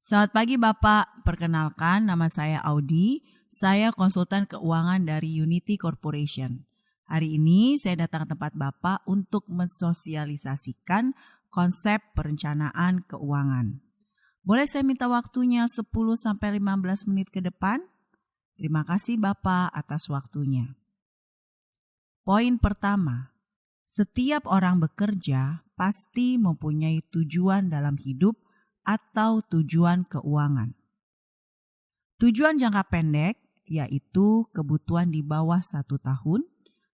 Selamat pagi Bapak, perkenalkan nama saya Audi, saya konsultan keuangan dari Unity Corporation. Hari ini saya datang ke tempat Bapak untuk mensosialisasikan konsep perencanaan keuangan. Boleh saya minta waktunya 10-15 menit ke depan? Terima kasih Bapak atas waktunya. Poin pertama, setiap orang bekerja pasti mempunyai tujuan dalam hidup atau tujuan keuangan. Tujuan jangka pendek yaitu kebutuhan di bawah 1 tahun,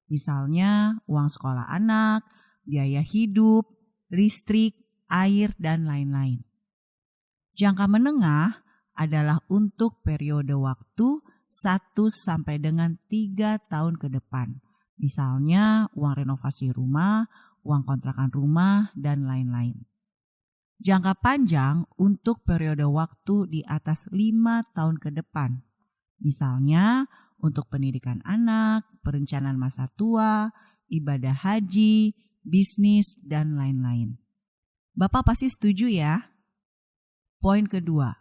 misalnya uang sekolah anak, biaya hidup, listrik, air, dan lain-lain. Jangka menengah adalah untuk periode waktu 1 sampai dengan 3 tahun ke depan, misalnya uang renovasi rumah, uang kontrakan rumah, dan lain-lain. Jangka panjang untuk periode waktu di atas 5 tahun ke depan. Misalnya untuk pendidikan anak, perencanaan masa tua, ibadah haji, bisnis, dan lain-lain. Bapak pasti setuju ya? Poin kedua,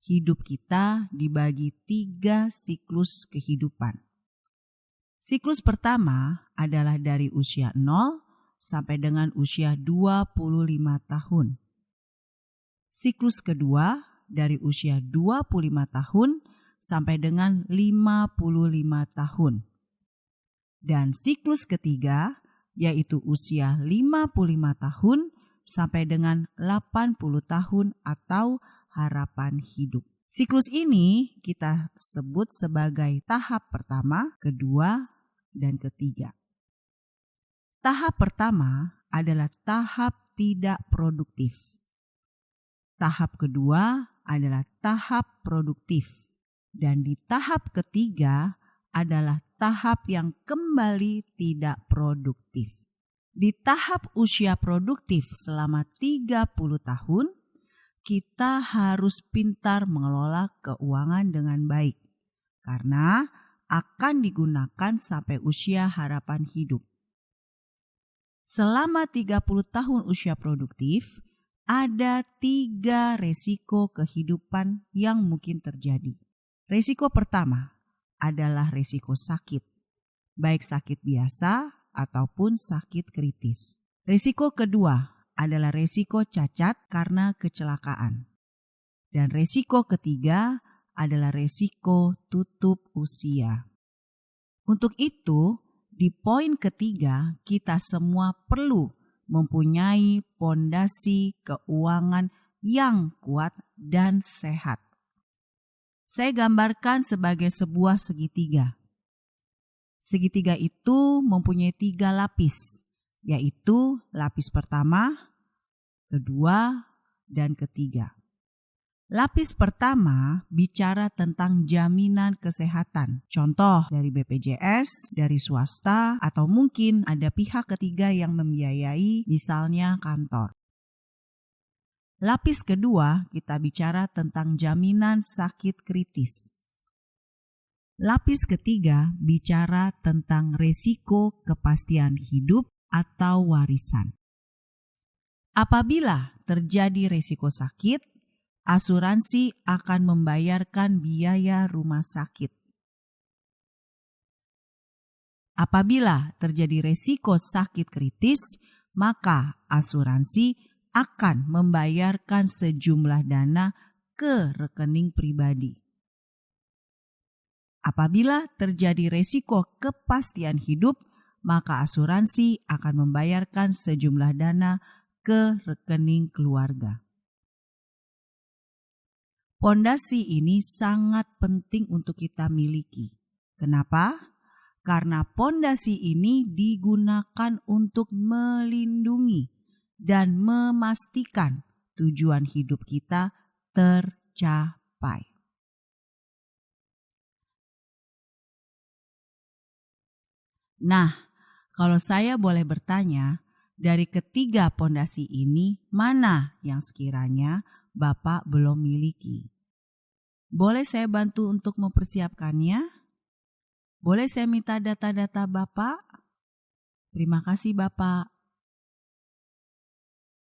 hidup kita dibagi 3 siklus kehidupan. Siklus pertama adalah dari usia 0 sampai dengan usia 25 tahun. Siklus kedua dari usia 25 tahun sampai dengan 55 tahun. Dan siklus ketiga yaitu usia 55 tahun sampai dengan 80 tahun atau harapan hidup. Siklus ini kita sebut sebagai tahap pertama, kedua, dan ketiga. Tahap pertama adalah tahap tidak produktif. Tahap kedua adalah tahap produktif. Dan di tahap ketiga adalah tahap yang kembali tidak produktif. Di tahap usia produktif selama 30 tahun, kita harus pintar mengelola keuangan dengan baik. Karena akan digunakan sampai usia harapan hidup. Selama 30 tahun usia produktif, ada 3 resiko kehidupan yang mungkin terjadi. Resiko pertama adalah resiko sakit, baik sakit biasa ataupun sakit kritis. Resiko kedua adalah resiko cacat karena kecelakaan. Dan resiko ketiga adalah resiko tutup usia. Untuk itu, di poin ketiga kita semua perlu mempunyai pondasi keuangan yang kuat dan sehat. Saya gambarkan sebagai sebuah segitiga. Segitiga itu mempunyai 3 lapis, yaitu lapis pertama, kedua, dan ketiga. Lapis pertama bicara tentang jaminan kesehatan. Contoh dari BPJS, dari swasta, atau mungkin ada pihak ketiga yang membiayai, misalnya kantor. Lapis kedua kita bicara tentang jaminan sakit kritis. Lapis ketiga bicara tentang resiko kepastian hidup atau warisan. Apabila terjadi resiko sakit, asuransi akan membayarkan biaya rumah sakit. Apabila terjadi resiko sakit kritis, maka asuransi akan membayarkan sejumlah dana ke rekening pribadi. Apabila terjadi resiko kepastian hidup, maka asuransi akan membayarkan sejumlah dana ke rekening keluarga. Pondasi ini sangat penting untuk kita miliki. Kenapa? Karena pondasi ini digunakan untuk melindungi dan memastikan tujuan hidup kita tercapai. Nah, kalau saya boleh bertanya, dari ketiga pondasi ini, mana yang sekiranya Bapak belum miliki? Boleh saya bantu untuk mempersiapkannya? Boleh saya minta data-data Bapak? Terima kasih Bapak.